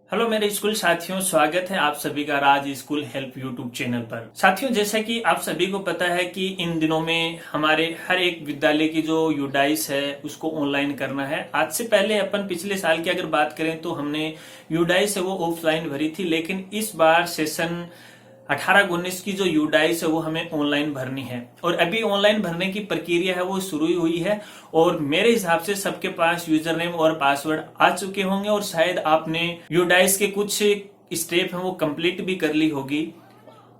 Hello मेरे school साथियों, स्वागत है आप सभी का राज स्कूल हेल्प यूट्यूब चैनल पर। साथियों, जैसा कि आप सभी को पता है कि इन दिनों में हमारे हर एक विद्यालय की जो यूडाइस है उसको ऑनलाइन करना है। आज से पहले अपन पिछले साल की अगर बात करें तो हमने यूडाइस है वो ऑफलाइन भरी थी, लेकिन इस बार सेशन 18-19 की जो यूडाइस है वो हमें ऑनलाइन भरनी है और अभी ऑनलाइन भरने की प्रक्रिया है वो शुरू हुई है। और मेरे हिसाब से सबके पास यूजर नेम और पासवर्ड आ चुके होंगे और शायद आपने यूडाइस के कुछ स्टेप हैं वो कंप्लीट भी कर ली होगी।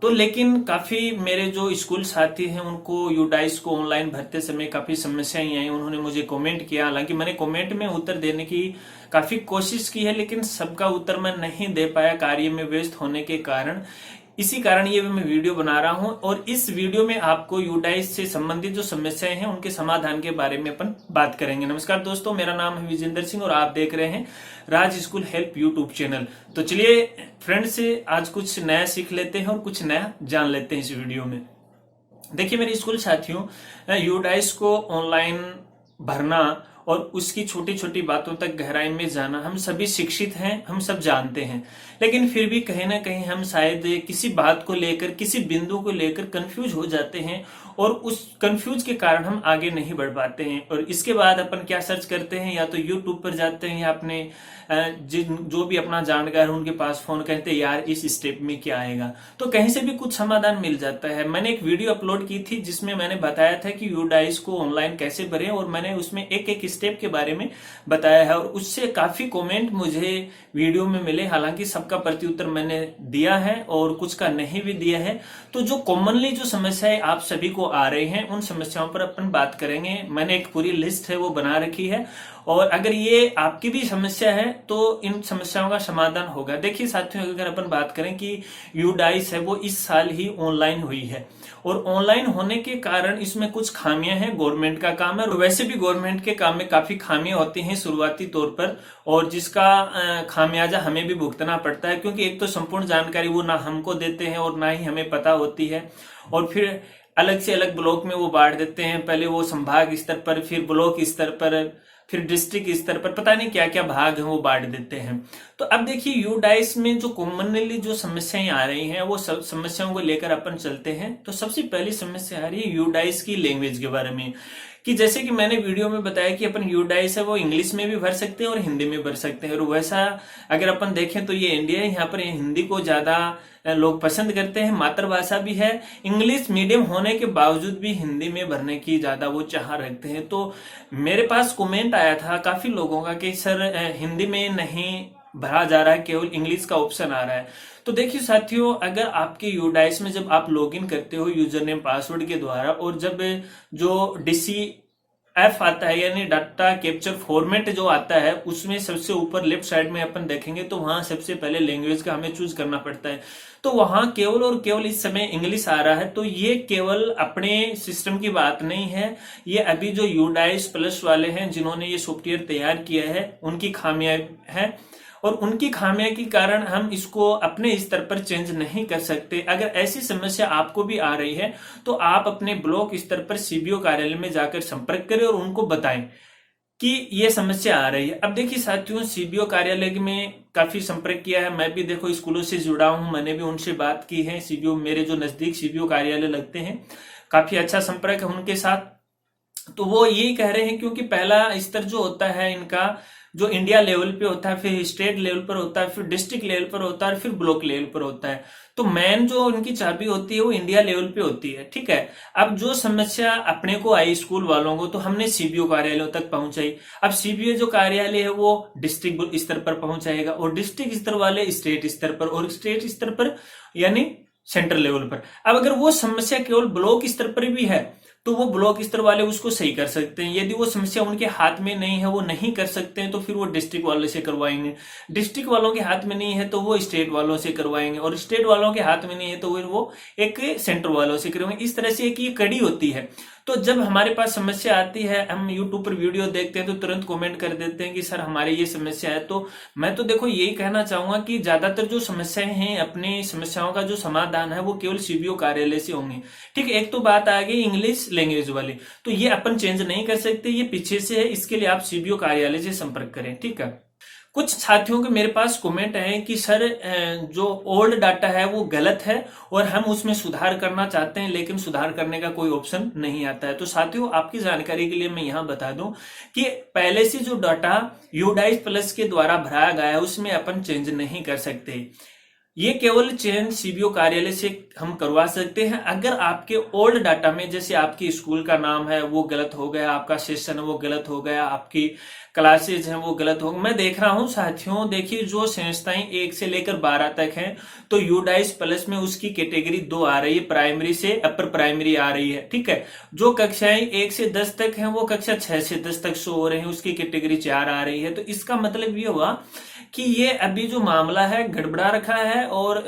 तो लेकिन काफी मेरे जो स्कूल साथी हैं उनको यूडाइस को ऑनलाइन भरते समय काफी समस्याएं आई। उन्होंने मुझे कमेंट किया, हालांकि मैंने कमेंट में उत्तर देने की काफी कोशिश की है, लेकिन सबका उत्तर मैं नहीं दे पाया कार्य में व्यस्त होने के कारण। इसी कारण ये मैं वीडियो बना रहा हूं और इस वीडियो में आपको यूडाइस से संबंधित जो समस्याएं हैं उनके समाधान के बारे में अपन बात करेंगे। नमस्कार दोस्तों, मेरा नाम है विजेंद्र सिंह और आप देख रहे हैं राज स्कूल हेल्प यूट्यूब चैनल। तो चलिए फ्रेंड्स, आज कुछ नया सीख लेते हैं और कुछ नया जान लेते हैं इस वीडियो में। देखिए मेरे स्कूल साथियों, यूडाइस को ऑनलाइन भरना और उसकी छोटी छोटी बातों तक गहराई में जाना हम सभी शिक्षित हैं, हम सब जानते हैं, लेकिन फिर भी कहीं ना कहीं हम शायद किसी बात को लेकर, किसी बिंदु को लेकर कंफ्यूज हो जाते हैं और उस कंफ्यूज के कारण हम आगे नहीं बढ़ पाते हैं। और इसके बाद अपन क्या सर्च करते हैं, या तो यूट्यूब पर जाते हैं या अपने जिन जो भी अपना जानकार है उनके पास फोन करते हैं, यार इस स्टेप में क्या आएगा, तो कहीं से भी कुछ समाधान मिल जाता है। मैंने एक वीडियो अपलोड की थी जिसमें मैंने बताया था कि यूडाइस को ऑनलाइन कैसे भरें और मैंने उसमें एक एक स्टेप के बारे में बताया है और उससे काफी कमेंट मुझे वीडियो में मिले। हालांकि सबका प्रत्युत्तर मैंने दिया है और कुछ का नहीं भी दिया है। तो जो कॉमनली जो समस्याएं आप सभी को आ रही हैं उन समस्याओं पर अपन बात करेंगे। मैंने एक पूरी लिस्ट है वो बना रखी है और अगर ये आपकी भी समस्या है तो इन समस्याओं का समाधान होगा। देखिए साथियों, अगर अपन बात करें कि यूडाइस है वो इस साल ही ऑनलाइन हुई है और ऑनलाइन होने के कारण इसमें कुछ खामियां हैं। गवर्नमेंट का काम है और वैसे भी गवर्नमेंट के काम में काफी खामियां होती हैं शुरुआती तौर पर, और जिसका खामियाजा हमें भी भुगतना पड़ता है, क्योंकि एक तो संपूर्ण जानकारी वो ना हमको देते हैं और ना ही हमें पता होती है। और फिर अलग से अलग ब्लॉक में वो बांट देते हैं, पहले वो संभाग स्तर पर, फिर ब्लॉक स्तर पर, फिर डिस्ट्रिक्ट स्तर पर, पता नहीं क्या क्या भाग हैं वो बांट देते हैं। तो अब देखिए यूडाइस में जो कॉमनली जो समस्याएं आ रही हैं वो सब समस्याओं को लेकर अपन चलते हैं। तो सबसे पहली समस्या आ रही है यूडाइस की लैंग्वेज के बारे में, कि जैसे कि मैंने वीडियो में बताया कि अपन यूडाइस है वो इंग्लिश में भी भर सकते हैं और हिंदी में भर सकते हैं। और वैसा अगर अपन देखें तो ये इंडिया है, यहाँ पर हिंदी को ज्यादा लोग पसंद करते हैं, मातृभाषा भी है। इंग्लिश मीडियम होने के बावजूद भी हिंदी में भरने की ज्यादा वो चाह रखते हैं। तो मेरे पास कमेंट आया था काफी लोगों का कि सर हिंदी में नहीं भरा जा रहा है, केवल इंग्लिश का ऑप्शन आ रहा है। तो देखिए साथियों, अगर आपके यूडाइस में जब आप लॉगिन करते हो यूजर नेम पासवर्ड के द्वारा और जब जो डीसी एफ आता है यानी डाटा कैप्चर फॉर्मेट जो आता है उसमें सबसे ऊपर लेफ्ट साइड में अपन देखेंगे तो वहां सबसे पहले लैंग्वेज का हमें चूज करना पड़ता है। तो वहां केवल और केवल इस समय इंग्लिश आ रहा है। तो ये केवल अपने सिस्टम की बात नहीं है, ये अभी जो यूडाइस प्लस वाले हैं जिन्होंने ये सॉफ्टवेयर तैयार किया है उनकी खामियां है और उनकी खामियां के कारण हम इसको अपने स्तर पर चेंज नहीं कर सकते। अगर ऐसी समस्या आपको भी आ रही है तो आप अपने ब्लॉक स्तर पर सीबीओ कार्यालय में जाकर संपर्क करें और उनको बताएं कि ये समस्या आ रही है। अब देखिए साथियों, सीबीओ कार्यालय में काफी संपर्क किया है, मैं भी देखो स्कूलों से जुड़ा हूं, मैंने भी उनसे बात की है। सीबीओ मेरे जो नजदीक सीबीओ कार्यालय लगते हैं, काफी अच्छा संपर्क है उनके साथ। तो वो यही कह रहे हैं, क्योंकि पहला स्तर जो होता है इनका जो इंडिया लेवल पे होता है, फिर स्टेट लेवल पर होता है, फिर डिस्ट्रिक्ट लेवल पर होता है और फिर ब्लॉक लेवल पर होता है। तो मेन जो उनकी चाबी होती है वो इंडिया लेवल पे होती है, ठीक है। अब जो समस्या अपने को आई स्कूल वालों को तो हमने सीबीओ कार्यालयों तक पहुंचाई। अब सीबीओ जो कार्यालय है वो डिस्ट्रिक्ट स्तर पर पहुंचाएगा और डिस्ट्रिक्ट स्तर वाले स्टेट स्तर पर और स्टेट स्तर पर यानी सेंट्रल लेवल पर। अब अगर वो समस्या केवल ब्लॉक स्तर पर भी है तो वो ब्लॉक स्तर वाले उसको सही कर सकते हैं। यदि वो समस्या उनके हाथ में नहीं है, वो नहीं कर सकते हैं, तो फिर वो डिस्ट्रिक्ट वाले से करवाएंगे। डिस्ट्रिक्ट वालों के हाथ में नहीं है तो वो स्टेट वालों से करवाएंगे और स्टेट वालों के हाथ में नहीं है तो वो एक सेंटर वालों से करवाएंगे। इस तरह से एक ये कड़ी होती है। तो जब हमारे पास समस्या आती है, हम यूट्यूब पर वीडियो देखते हैं तो तुरंत कमेंट कर देते हैं कि सर हमारी ये समस्या है। तो मैं तो देखो यही कहना चाहूंगा कि ज्यादातर जो समस्याएं हैं, अपनी समस्याओं का जो समाधान है वो केवल सीबीओ कार्यालय से होंगे, ठीक है। एक तो बात आ गई इंग्लिश लैंग्वेज वाली, तो ये अपन चेंज नहीं कर सकते, ये पीछे से है, इसके लिए आप सीबीओ कार्यालय से संपर्क करें, ठीक है। कुछ साथियों के मेरे पास कमेंट है कि सर जो ओल्ड डाटा है वो गलत है और हम उसमें सुधार करना चाहते हैं, लेकिन सुधार करने का कोई ऑप्शन नहीं आता है। तो साथियों, आपकी जानकारी के लिए मैं यहाँ बता दूं कि पहले से जो डाटा यूडाइस प्लस के द्वारा भराया गया है उसमें अपन चेंज नहीं कर सकते। ये केवल चयन सीबीओ कार्यालय से हम करवा सकते हैं। अगर आपके ओल्ड डाटा में, जैसे आपकी स्कूल का नाम है वो गलत हो गया, आपका सेशन है वो गलत हो गया, आपकी क्लासेज हैं वो गलत हो गए। मैं देख रहा हूं साथियों, देखिए जो संस्थाएं 1 से लेकर 12 तक हैं तो यूडाइस प्लस में उसकी कैटेगरी 2 आ रही है, प्राइमरी से अपर प्राइमरी आ रही है। ठीक है, जो कक्षाएं 1 से 10 तक हैं वो कक्षा 6 से 10 तक शो हो रहे हैं, उसकी कैटेगरी 4 आ रही है। तो इसका मतलब ये हुआ कि ये अभी जो मामला है गड़बड़ा रखा है और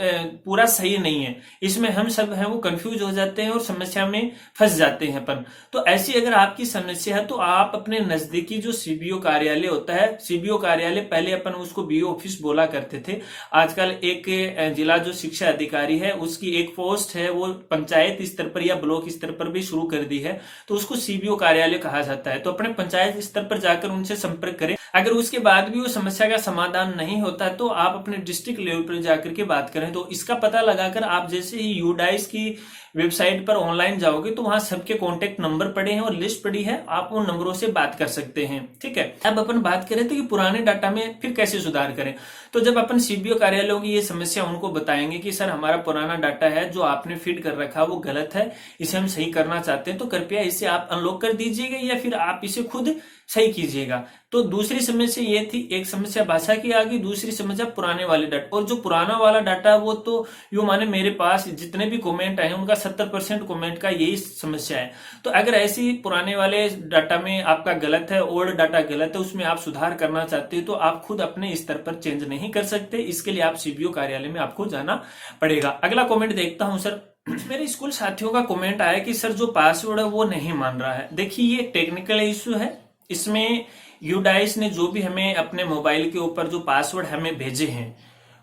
पूरा सही नहीं है। इसमें हम सब हैं वो कंफ्यूज हो जाते हैं और समस्या में फंस जाते हैं अपन। तो ऐसी अगर आपकी समस्या है तो आप अपने नजदीकी जो सीबीओ कार्यालय होता है, सीबीओ कार्यालय पहले अपन उसको बीओ ऑफिस बोला करते थे, आजकल एक जिला जो शिक्षा अधिकारी है उसकी एक पोस्ट है वो पंचायत स्तर पर या ब्लॉक स्तर पर भी शुरू कर दी है, तो उसको सीबीओ कार्यालय कहा जाता है। तो अपने पंचायत स्तर पर जाकर उनसे संपर्क करें। अगर उसके बाद भी वो समस्या का समाधान नहीं होता तो आप अपने डिस्ट्रिक्ट लेवल पर जाकर के बात करें। तो इसका पता लगाकर आप जैसे ही यूडाइस की वेबसाइट पर ऑनलाइन जाओगे तो वहां सबके कॉन्टेक्ट नंबर पड़े हैं और लिस्ट पड़ी है, आप उन नंबरों से बात कर सकते हैं। ठीक है, अब अपन बात करें तो कि पुराने डाटा में फिर कैसे सुधार करें। तो जब अपन सीबीओ कार्यालयों की ये समस्या उनको बताएंगे कि सर हमारा पुराना डाटा है जो आपने फीड कर रखा वो गलत है, इसे हम सही करना चाहते हैं, तो कृपया इसे आप अनलॉक कर दीजिएगा या फिर आप इसे खुद सही कीजिएगा। तो दूसरी समस्या ये थी, एक समस्या भाषा की आ गई, दूसरी समस्या पुराने वाले डाटा। और जो पुराना वाला डाटा वो तो यूं माने मेरे पास जितने भी कमेंट आए उनका 70% कमेंट का यही समस्या है। तो अगर ऐसी पुराने वाले डाटा में आपका गलत है, ओल्ड डाटा गलत है, उसमें आप सुधार करना चाहते हो तो आप खुद अपने स्तर पर चेंज नहीं कर सकते, इसके लिए आप सीबीओ कार्यालय में आपको जाना पड़ेगा। अगला कमेंट देखता हूं सर। मेरे स्कूल साथियों का कमेंट आया कि सर जो पासवर्ड है वो नहीं मान रहा है। देखिए ये टेक्निकल इश्यू है, इसमें यूडाइस ने जो भी हमें अपने मोबाइल के ऊपर जो पासवर्ड हमें भेजे हैं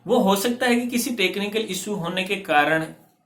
वो हो सकता है कि किसी टेक्निकल इश्यू होने के कारण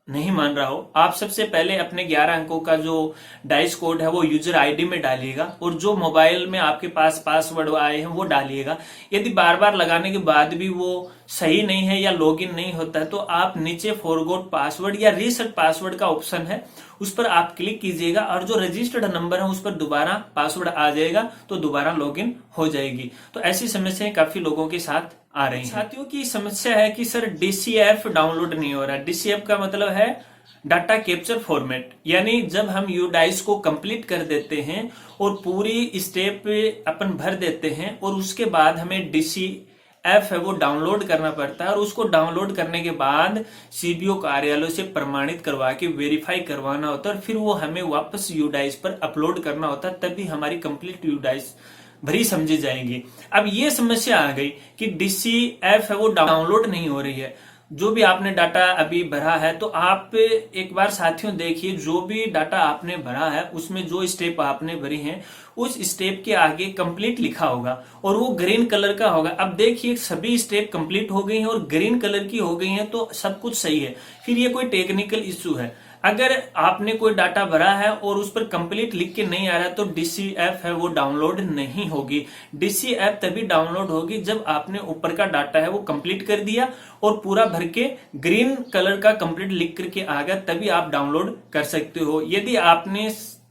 नहीं मान रहा हो। आप सबसे पहले अपने 11 अंकों का जो डाइस कोड है वो यूजर आईडी में डालिएगा और जो मोबाइल में आपके पास पासवर्ड आए हैं वो डालिएगा। यदि बार बार लगाने के बाद भी वो सही नहीं है या लॉगिन नहीं होता है तो आप नीचे फॉरगॉट पासवर्ड या रीसेट पासवर्ड का ऑप्शन है उस पर आप क्लिक कीजिएगा और जो रजिस्टर्ड नंबर है उस पर दोबारा पासवर्ड आ जाएगा तो दोबारा लॉगिन हो जाएगी। तो ऐसी समस्याएं काफी लोगों के साथ आ रही हैं। साथियों की समस्या है कि सर डीसीएफ डाउनलोड नहीं हो रहा है। डीसीएफ का मतलब है डाटा कैप्चर फॉर्मेट, यानी जब हम यूडाइस को कंप्लीट कर देते हैं और पूरी स्टेप अपन भर देते हैं और उसके बाद हमें डीसीएफ है वो डाउनलोड करना पड़ता है और उसको डाउनलोड करने के बाद सीबीओ कार्यालय से प्रमाणित करवा के वेरीफाई करवाना होता है और फिर वो हमें वापस यूडाइस पर अपलोड करना होता है, तभी हमारी कंप्लीट यूडाइस भरी समझी जाएगी। अब ये समस्या आ गई कि डीसीएफ है वो डाउनलोड नहीं हो रही है। जो भी आपने डाटा अभी भरा है तो आप एक बार साथियों देखिए, जो भी डाटा आपने भरा है उसमें जो स्टेप आपने भरी हैं उस स्टेप के आगे कंप्लीट लिखा होगा और वो ग्रीन कलर का होगा। अब देखिए सभी स्टेप कंप्लीट हो गई हैं और ग्रीन कलर की हो गई हैं तो सब कुछ सही है, फिर ये कोई टेक्निकल इश्यू है। अगर आपने कोई डाटा भरा है और उस पर कंप्लीट लिख के नहीं आ रहा तो डीसीएफ है वो डाउनलोड नहीं होगी। डीसीएफ तभी डाउनलोड होगी जब आपने ऊपर का डाटा है वो कंप्लीट कर दिया और पूरा भर के ग्रीन कलर का कंप्लीट लिख करके आ गया, तभी आप डाउनलोड कर सकते हो। यदि आपने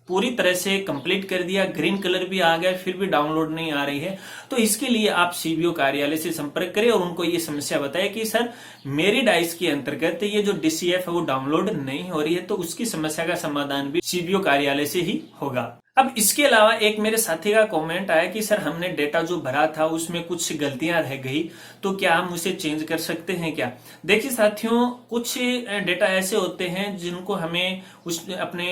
पूरी तरह से कंप्लीट कर दिया, ग्रीन कलर भी आ गया, फिर भी डाउनलोड नहीं आ रही है, तो इसके लिए आप सीबीओ कार्यालय से संपर्क करें और उनको ये समस्या बताएं कि सर मेरी डाइस के अंतर्गत ये जो डीसीएफ है वो डाउनलोड नहीं हो रही है। तो उसकी समस्या का समाधान भी सीबीओ कार्यालय से ही होगा। अब इसके अलावा एक मेरे साथी का कमेंट आया कि सर हमने डेटा जो भरा था उसमें कुछ गलतियां रह गई, तो क्या हम उसे चेंज कर सकते हैं क्या? देखिए साथियों, कुछ डेटा ऐसे होते हैं जिनको हमें उस अपने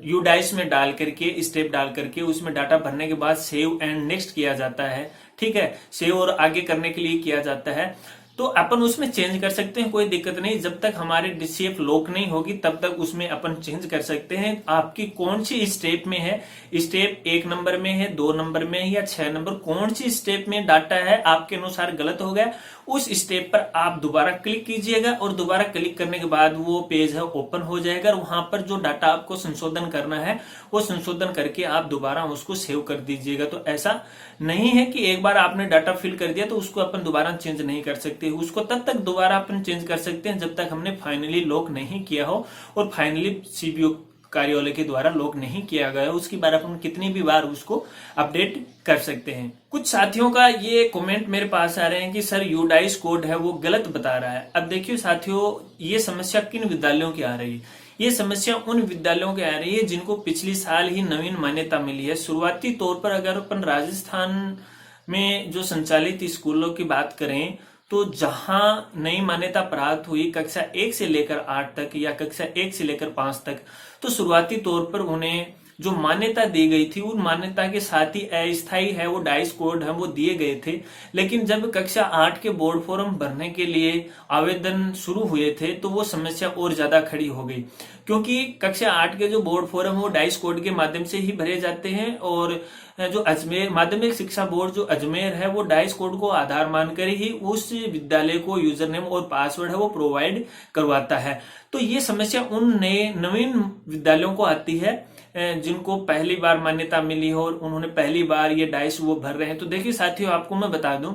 यूडाइस में डाल करके स्टेप डाल करके उसमें डाटा भरने के बाद सेव एंड नेक्स्ट किया जाता है। ठीक है, सेव और आगे करने के लिए किया जाता है। तो अपन उसमें चेंज कर सकते हैं, कोई दिक्कत नहीं। जब तक हमारे डीसीएफ लॉक नहीं होगी तब तक उसमें अपन चेंज कर सकते हैं। आपकी कौन सी स्टेप में है, स्टेप 1 नंबर में है, 2 नंबर में है या 6 नंबर, कौन सी स्टेप में डाटा है आपके अनुसार गलत हो गया, उस स्टेप पर आप दोबारा क्लिक कीजिएगा और दोबारा क्लिक करने के बाद वो पेज है ओपन हो जाएगा और वहां पर जो डाटा आपको संशोधन करना है वो संशोधन करके आप दोबारा उसको सेव कर दीजिएगा। तो ऐसा नहीं है कि एक बार आपने डाटा फिल कर दिया तो उसको अपन दोबारा चेंज नहीं कर सकते, उसको तब तक दोबारा अपन चेंज कर सकते हैं जब तक हमने फाइनली लॉक नहीं किया हो और फाइनली सीपीयू कार्यालय के द्वारा लॉक नहीं किया गया है। उसकी बार अपन कितनी भी बार उसको अपडेट कर सकते हैं। कुछ साथियों का ये कमेंट मेरे पास आ रहे हैं कि सर यूडाइस कोड है वो गलत बता रहा है। अब देखिए साथियों, ये समस्या किन विद्यालयों की आ रही है? ये समस्या उन विद्यालयों की आ रही है जिनको पिछली साल ही नवीन मान्यता मिली है। शुरुआती तौर पर अगर अपन राजस्थान में जो संचालित स्कूलों की बात करें तो जहां नई मान्यता प्राप्त हुई कक्षा 1 से लेकर 8 तक या कक्षा 1 से लेकर 5 तक, तो शुरुआती तौर पर उन्हें जो मान्यता दी गई थी उन मान्यता के साथ ही अस्थायी है वो डाइस कोड है वो दिए गए थे। लेकिन जब कक्षा 8 के बोर्ड फॉर्म भरने के लिए आवेदन शुरू हुए थे तो वो समस्या और ज्यादा खड़ी हो गई, क्योंकि कक्षा 8 के जो बोर्ड फॉर्म वो डाइस कोड के माध्यम से ही भरे जाते हैं और जो अजमेर माध्यमिक शिक्षा बोर्ड जो अजमेर है वो डाइस कोड को आधार मानकर ही उस विद्यालय को यूजर नेम और पासवर्ड है वो प्रोवाइड करवाता है। तो ये समस्या उन नए नवीन विद्यालयों को आती है जिनको पहली बार मान्यता मिली हो और उन्होंने पहली बार ये डाइस वो भर रहे हैं। तो देखिए साथियों, आपको मैं बता दूं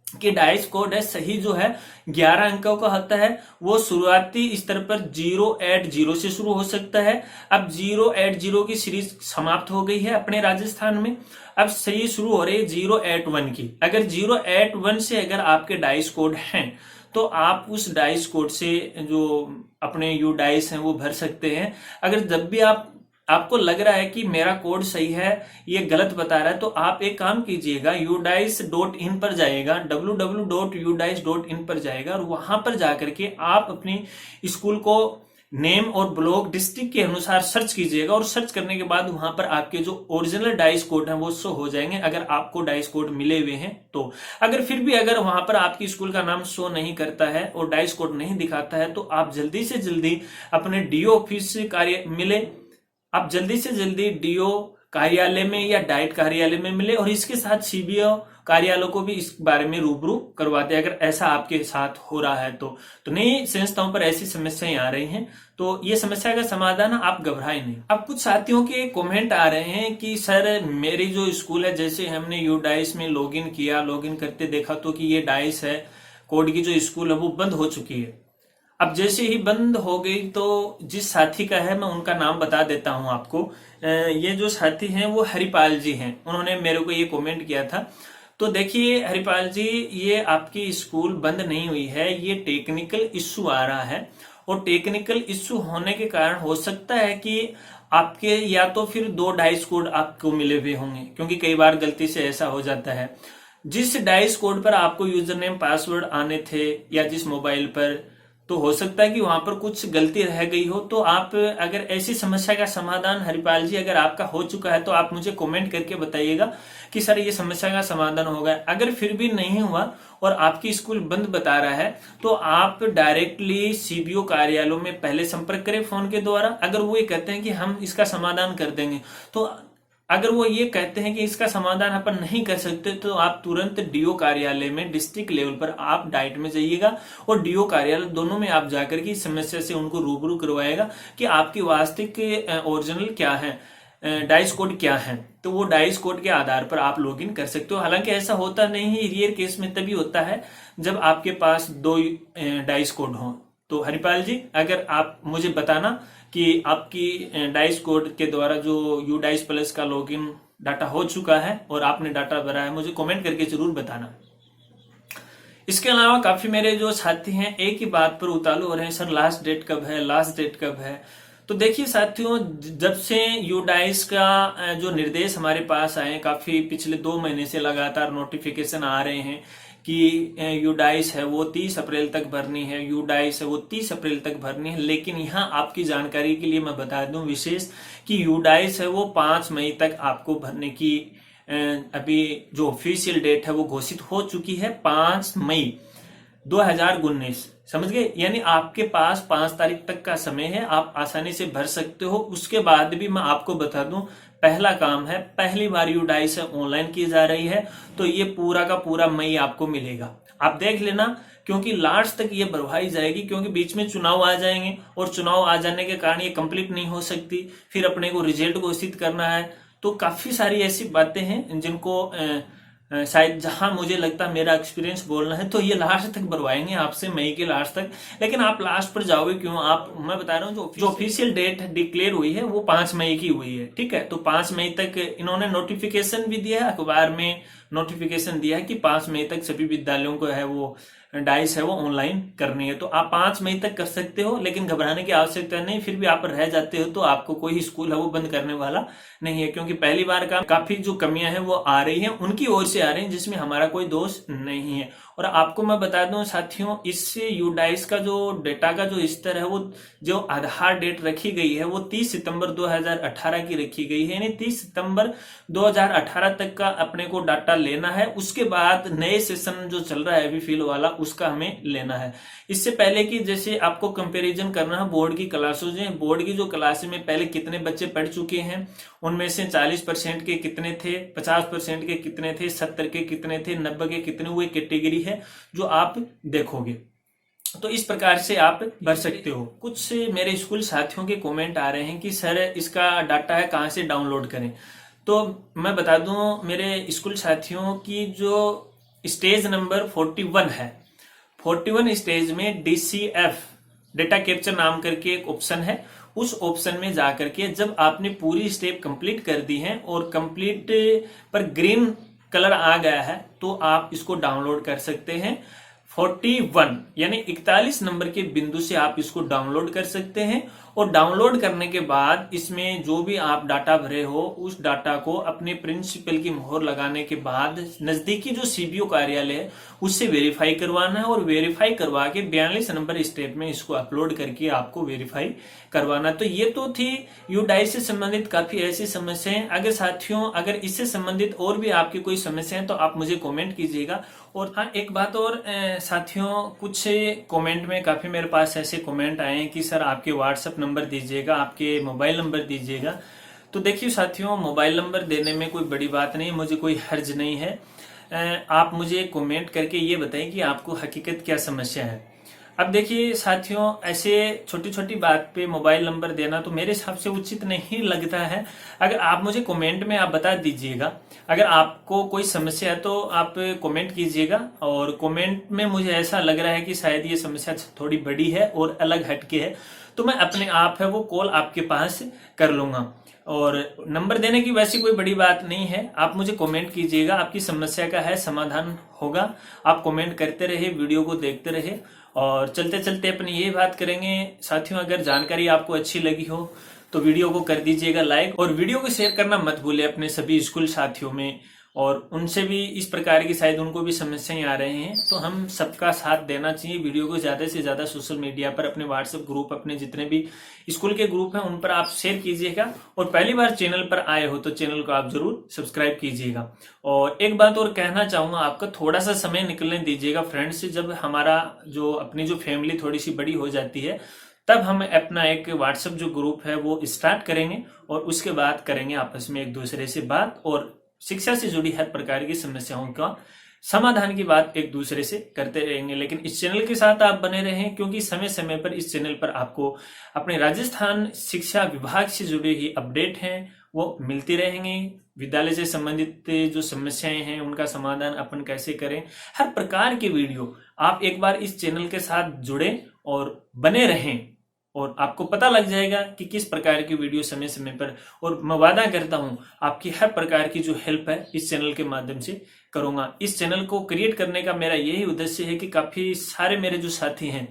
कि डाइस कोड है सही जो है 11 अंकों का होता है, वो शुरुआती स्तर पर 080 से शुरू हो सकता है। अब 080 की सीरीज समाप्त हो गई है अपने राजस्थान में, अब सही शुरू हो रही है 081 की। अगर 081 से अगर आपके डाइस कोड हैं तो आप उस डाइस कोड से जो अपने यू डाइस हैं वो भर सकते हैं। अगर जब भी आपको लग रहा है कि मेरा कोड सही है ये गलत बता रहा है तो आप एक काम कीजिएगा, udice.in पर जाएगा, www.udice.in पर जाएगा और वहां पर जाकर के आप अपनी स्कूल को नेम और ब्लॉक डिस्ट्रिक्ट के अनुसार सर्च कीजिएगा और सर्च करने के बाद वहां पर आपके जो ओरिजिनल डाइस कोड हैं वो शो हो जाएंगे, अगर आपको डाइस कोड मिले हुए हैं तो। अगर फिर भी अगर वहां पर आपकी स्कूल का नाम शो नहीं करता है और डाइस कोड नहीं दिखाता है तो आप जल्दी से जल्दी अपने डीओ ऑफिस से कार्य मिले, आप जल्दी से जल्दी डीओ कार्यालय में या डाइट कार्यालय में मिले और इसके साथ सीबीओ कार्यालय को भी इस बारे में रूबरू करवाते हैं अगर ऐसा आपके साथ हो रहा है तो नई संस्थाओं पर ऐसी समस्याएं आ रही हैं तो ये समस्या का समाधान आप घबराएं नहीं। अब कुछ साथियों के कमेंट आ रहे हैं कि सर मेरी जो स्कूल है जैसे हमने यू डाइस में लॉगिन किया, लॉगिन करते देखा तो कि ये डाइस है कोड की जो स्कूल है वो बंद हो चुकी है। अब जैसे ही बंद हो गई तो जिस साथी का है मैं उनका नाम बता देता हूं आपको। ये जो साथी हैं वो हरिपाल जी हैं, उन्होंने मेरे को ये कमेंट किया था। तो देखिए हरिपाल जी, ये आपकी स्कूल बंद नहीं हुई है, ये टेक्निकल इश्यू आ रहा है और टेक्निकल इश्यू होने के कारण हो सकता है कि आपके या तो फिर 2 डाइस कोड आपको मिले हुए होंगे, क्योंकि कई बार गलती से ऐसा हो जाता है। जिस डाइस कोड पर आपको यूजर नेम पासवर्ड आने थे या जिस मोबाइल पर, तो हो सकता है कि वहां पर कुछ गलती रह गई हो। तो आप अगर ऐसी समस्या का समाधान हरिपाल जी अगर आपका हो चुका है तो आप मुझे कमेंट करके बताइएगा कि सर ये समस्या का समाधान हो गया। अगर फिर भी नहीं हुआ और आपकी स्कूल बंद बता रहा है तो आप डायरेक्टली सीबीओ कार्यालयों में पहले संपर्क करें फोन के द्वारा। अगर वो ये कहते हैं कि हम इसका समाधान कर देंगे, तो अगर वो ये कहते हैं कि इसका समाधान अपन नहीं कर सकते तो आप तुरंत डीओ कार्यालय में डिस्ट्रिक्ट लेवल पर आप डाइट में जाइएगा और डीओ कार्यालय दोनों में आप जाकर के इस समस्या से उनको रूबरू करवाएगा कि आपकी वास्तविक ओरिजिनल क्या है, डाइस कोड क्या है। तो वो डाइस कोड के आधार पर आप लॉगिन कर सकते हो। हालांकि ऐसा होता नहीं है, रेयर केस में तभी होता है जब आपके पास 2 डाइस कोड हो। तो हरिपाल जी अगर आप मुझे बताना कि आपकी डाइस कोड के द्वारा जो यू डाइस प्लस का लॉगिन डाटा हो चुका है और आपने डाटा भरा है, मुझे कमेंट करके जरूर बताना। इसके अलावा काफी मेरे जो साथी हैं एक ही बात पर उतालू हो रहे हैं, सर लास्ट डेट कब है, लास्ट डेट कब है। तो देखिए साथियों, जब से यू डाइस का जो निर्देश हमारे पास आए, काफी पिछले 2 महीने से लगातार नोटिफिकेशन आ रहे हैं कि यू डाइस है वो 30 अप्रैल तक भरनी है, यू डाइस है वो 30 अप्रैल तक भरनी है। लेकिन यहाँ आपकी जानकारी के लिए मैं बता दूं विशेष कि यू डाइस है वो 5 मई तक आपको भरने की अभी जो ऑफिशियल डेट है वो घोषित हो चुकी है 5 मई। 2019, समझ गए। यानी आपके पास 5 तारीख तक का समय है, आप आसानी से भर सकते हो। उसके बाद भी मैं आपको बता दूं, पहला काम है, पहली बार यूडाइस ऑनलाइन की जा रही है, तो ये पूरा का पूरा मई आपको मिलेगा। आप देख लेना, क्योंकि लास्ट तक ये भरवाई जाएगी, क्योंकि बीच में चुनाव आ जाएंगे और चुनाव आ जाने के कारण ये कंप्लीट नहीं हो सकती, फिर अपने को रिजल्ट घोषित करना है। तो काफी सारी ऐसी बातें हैं जिनको शायद, जहां मुझे लगता है, मेरा एक्सपीरियंस बोलना है, तो ये लास्ट तक भरवाएंगे आपसे, मई के लास्ट तक। लेकिन आप लास्ट पर जाओगे क्यों? आप, मैं बता रहा हूँ, जो ऑफिशियल डेट डिक्लेयर हुई है वो 5 मई की हुई है, ठीक है। तो 5 मई तक इन्होंने नोटिफिकेशन भी दिया है, अखबार में नोटिफिकेशन दिया है कि 5 मई तक सभी विद्यालयों को है वो डाइस है वो ऑनलाइन करनी है। तो आप 5 मई तक कर सकते हो, लेकिन घबराने की आवश्यकता नहीं। फिर भी आप रह जाते हो तो आपको कोई स्कूल है वो बंद करने वाला नहीं है, क्योंकि पहली बार का काफी जो कमियां हैं वो आ रही हैं, उनकी ओर से आ रही हैं, जिसमें हमारा कोई दोष नहीं है। और आपको मैं बता दूं साथियों, इससे यूडाइस का जो डेटा का जो स्तर है, वो जो आधार डेट रखी गई है वो 30 सितंबर 2018 की रखी गई है। यानी 30 सितंबर 2018 तक का अपने को डाटा लेना है। उसके बाद नए सेशन जो चल रहा है अभी फिल वाला, उसका हमें लेना है। इससे पहले कि जैसे आपको कंपैरिजन करना है बोर्ड की क्लासों से, बोर्ड की जो क्लास में पहले कितने बच्चे पढ़ चुके हैं, उनमें से 40% के कितने थे, 50% के कितने थे, 70 के कितने थे, 90 के कितने, वो कैटेगरी है जो आप देखोगे। तो इस प्रकार से आप भर सकते हो। कुछ मेरे स्कूल साथियों के कमेंट आ रहे हैं कि सर इसका डाटा है कहाँ से डाउनलोड करें। तो मैं बता दूं मेरे स्कूल साथियों की, जो स्टेज नंबर 41 है, 41 स्टेज में DCF, डेटा कैप्चर नाम करके एक ऑप्शन है। उस ऑप्शन में जाकर के जब आपने पूरी स्टेप कंप्लीट कर दी है और कंप्लीट पर ग्रीन कलर आ गया है, तो आप इसको डाउनलोड कर सकते हैं। 41 यानी 41 नंबर के बिंदु से आप इसको डाउनलोड कर सकते हैं। और डाउनलोड करने के बाद इसमें जो भी आप डाटा भरे हो, उस डाटा को अपने प्रिंसिपल की मोहर लगाने के बाद नजदीकी जो CBO कार्यालय है उससे वेरीफाई करवाना है। और वेरीफाई करवा के 42 नंबर स्टेप में इसको अपलोड करके आपको वेरीफाई करवाना। तो ये तो थी यूडाइस से संबंधित काफी ऐसी समस्याएं। अगर साथियों, अगर इससे संबंधित और भी आपकी कोई समस्या है तो आप मुझे कमेंट कीजिएगा। और हाँ, एक बात और साथियों, कुछ कमेंट में काफी मेरे पास ऐसे कमेंट आए हैं कि सर आपके व्हाट्सएप नंबर दीजिएगा, आपके मोबाइल नंबर दीजिएगा। तो देखिए साथियों, मोबाइल नंबर देने में कोई बड़ी बात नहीं, मुझे कोई हर्ज नहीं है। आप मुझे कमेंट करके ये बताएं कि आपको हकीकत क्या समस्या है। अब देखिए साथियों, ऐसे छोटी छोटी बात पे मोबाइल नंबर देना तो मेरे हिसाब से उचित नहीं लगता है। अगर आप मुझे कमेंट में आप बता दीजिएगा, अगर आपको कोई समस्या है तो आप कमेंट कीजिएगा। और कमेंट में मुझे ऐसा लग रहा है कि शायद ये समस्या थोड़ी बड़ी है और अलग हटके है, तो मैं अपने आप है वो कॉल आपके पास कर लूंगा। और नंबर देने की वैसी कोई बड़ी बात नहीं है, आप मुझे कमेंट कीजिएगा, आपकी समस्या का है समाधान होगा। आप कमेंट करते रहे, वीडियो को देखते रहे। और चलते चलते अपनी ये बात करेंगे साथियों, अगर जानकारी आपको अच्छी लगी हो तो वीडियो को कर दीजिएगा लाइक, और वीडियो को शेयर करना मत भूले अपने सभी स्कूल साथियों में। और उनसे भी इस प्रकार की, शायद उनको भी समस्याएं आ रहे हैं, तो हम सबका साथ देना चाहिए। वीडियो को ज्यादा से ज्यादा सोशल मीडिया पर, अपने व्हाट्सएप ग्रुप, अपने जितने भी स्कूल के ग्रुप हैं उन पर आप शेयर कीजिएगा। और पहली बार चैनल पर आए हो तो चैनल को आप जरूर सब्सक्राइब कीजिएगा। और एक बात और कहना चाहूंगा, आपका थोड़ा सा समय निकलने दीजिएगा फ्रेंड्स से। जब हमारा जो अपनी जो फैमिली थोड़ी सी बड़ी हो जाती है, तब हम अपना एक व्हाट्सएप जो ग्रुप है वो स्टार्ट करेंगे, और उसके बाद करेंगे आपस में एक दूसरे से बात, और शिक्षा से जुड़ी हर प्रकार की समस्याओं का समाधान की बात एक दूसरे से करते रहेंगे। लेकिन इस चैनल के साथ आप बने रहें, क्योंकि समय समय पर इस चैनल पर आपको अपने राजस्थान शिक्षा विभाग से जुड़े ही अपडेट हैं वो मिलती रहेंगे। विद्यालय से संबंधित जो समस्याएं हैं उनका समाधान अपन कैसे करें, हर प्रकार के वीडियो आप एक बार इस चैनल के साथ जुड़े और बने रहें, और आपको पता लग जाएगा कि किस प्रकार की वीडियो समय समय पर। और मैं वादा करता हूं आपकी हर प्रकार की जो हेल्प है इस चैनल के माध्यम से करूंगा। इस चैनल को क्रिएट करने का मेरा यही उद्देश्य है कि काफी सारे मेरे जो साथी हैं,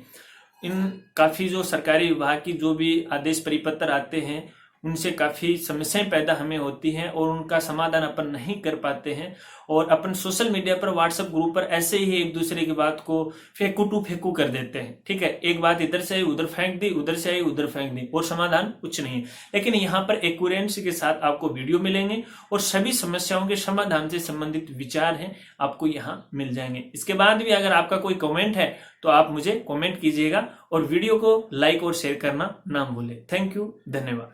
इन काफी जो सरकारी विभाग की जो भी आदेश परिपत्र आते हैं उनसे काफ़ी समस्याएं पैदा हमें होती हैं और उनका समाधान अपन नहीं कर पाते हैं, और अपन सोशल मीडिया पर, व्हाट्सएप ग्रुप पर ऐसे ही एक दूसरे की बात को फेंकू टू फेंकू कर देते हैं। ठीक है, एक बात इधर से आई उधर फेंक दी, उधर से आई उधर फेंक दी, और समाधान कुछ नहीं है। लेकिन यहाँ पर एक्यूरेंसी के साथ आपको वीडियो मिलेंगे और सभी समस्याओं के समाधान से संबंधित विचार हैं आपको यहाँ मिल जाएंगे। इसके बाद भी अगर आपका कोई कमेंट है तो आप मुझे कमेंट कीजिएगा, और वीडियो को लाइक और शेयर करना ना भूलें। थैंक यू, धन्यवाद।